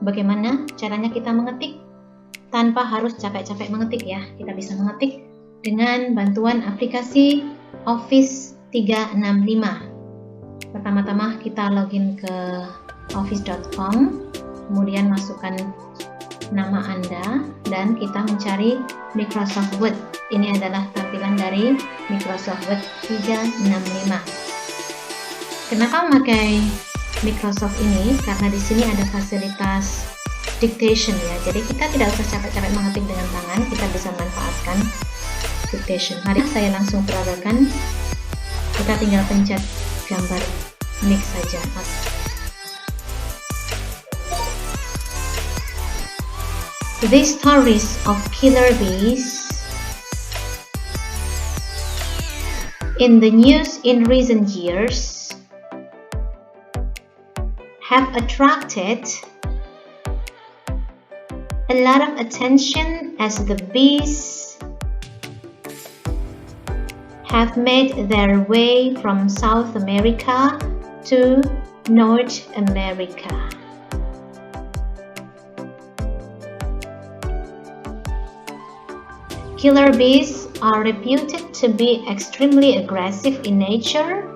bagaimana caranya kita mengetik tanpa harus capek-capek mengetik ya. Kita bisa mengetik dengan bantuan aplikasi Office 365. Pertama-tama kita login ke office.com, kemudian masukkan nama Anda dan kita mencari Microsoft Word. Ini adalah tampilan dari Microsoft Word 365. Kenapa memakai Microsoft ini? Karena di sini ada fasilitas Dictation ya. Jadi kita tidak usah capek-capek mengetik dengan tangan, kita bisa manfaatkan Dictation. Mari saya langsung peragakan. Kita tinggal pencet gambar mix saja. The stories of killer bees in the news in recent years have attracted a lot of attention as the bees have made their way from South America to North America. Killer bees are reputed to be extremely aggressive in nature.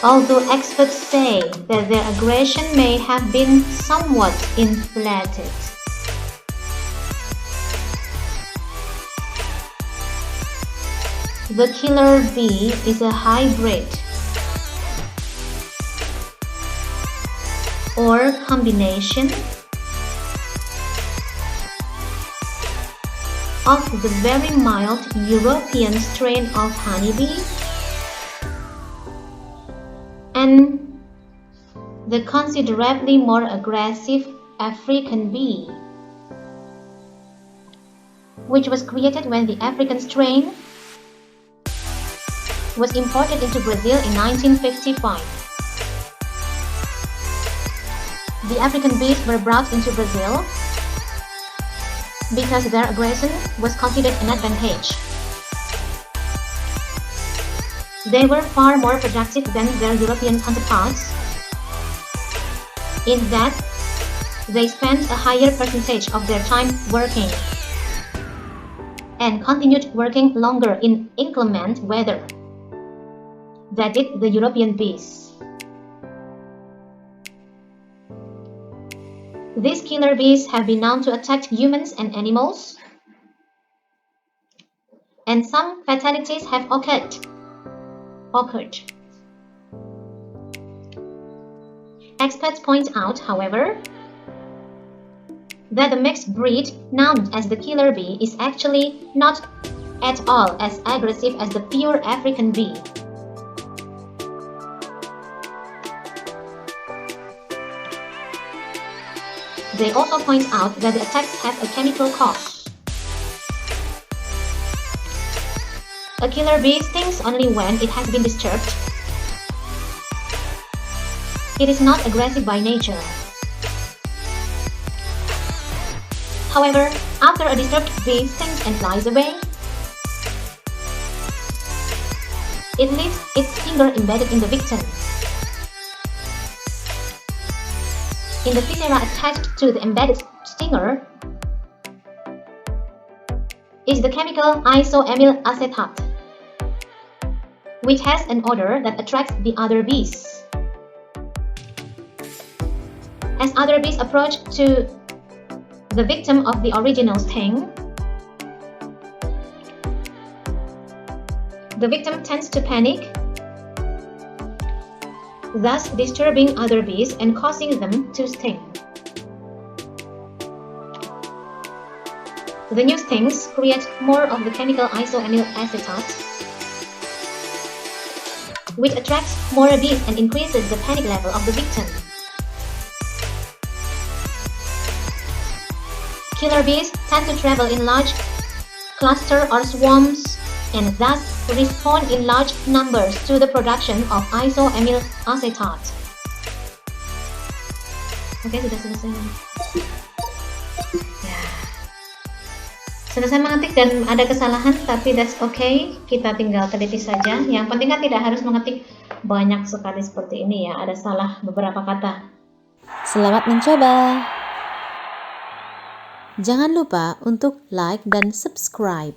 Although experts say that their aggression may have been somewhat inflated. The killer bee is a hybrid or combination of the very mild European strain of honeybee and the considerably more aggressive African bee, which was created when the African strain was imported into Brazil in 1955. The African bees were brought into Brazil because their aggression was considered an advantage. They were far more productive than their European counterparts in that they spent a higher percentage of their time working and continued working longer in inclement weather than did the European bees. These killer bees have been known to attack humans and animals, and some fatalities have occurred. Experts point out, however, that the mixed breed known as the killer bee is actually not at all as aggressive as the pure African bee. They also point out that the attacks have a chemical cause. A killer bee stings only when it has been disturbed. It is not aggressive by nature. However, after a disturbed bee stings and flies away, it leaves its stinger embedded in the victim. In the viscera attached to the embedded stinger is the chemical isoamyl acetate, which has an odor that attracts the other bees. As other bees approach to the victim of the original sting, the victim tends to panic, thus disturbing other bees and causing them to sting. The new stings create more of the chemical isoamyl acetate, which attracts more bees and increases the panic level of the victim. Killer bees tend to travel in large clusters or swarms and thus respond in large numbers to the production of isoamyl acetate. Oke, sudah selesai. Ya. Selesai mengetik dan ada kesalahan, tapi that's okay, kita tinggal teliti saja. Yang penting kan tidak harus mengetik banyak sekali seperti ini ya, ada salah beberapa kata. Selamat mencoba. Jangan lupa untuk like dan subscribe.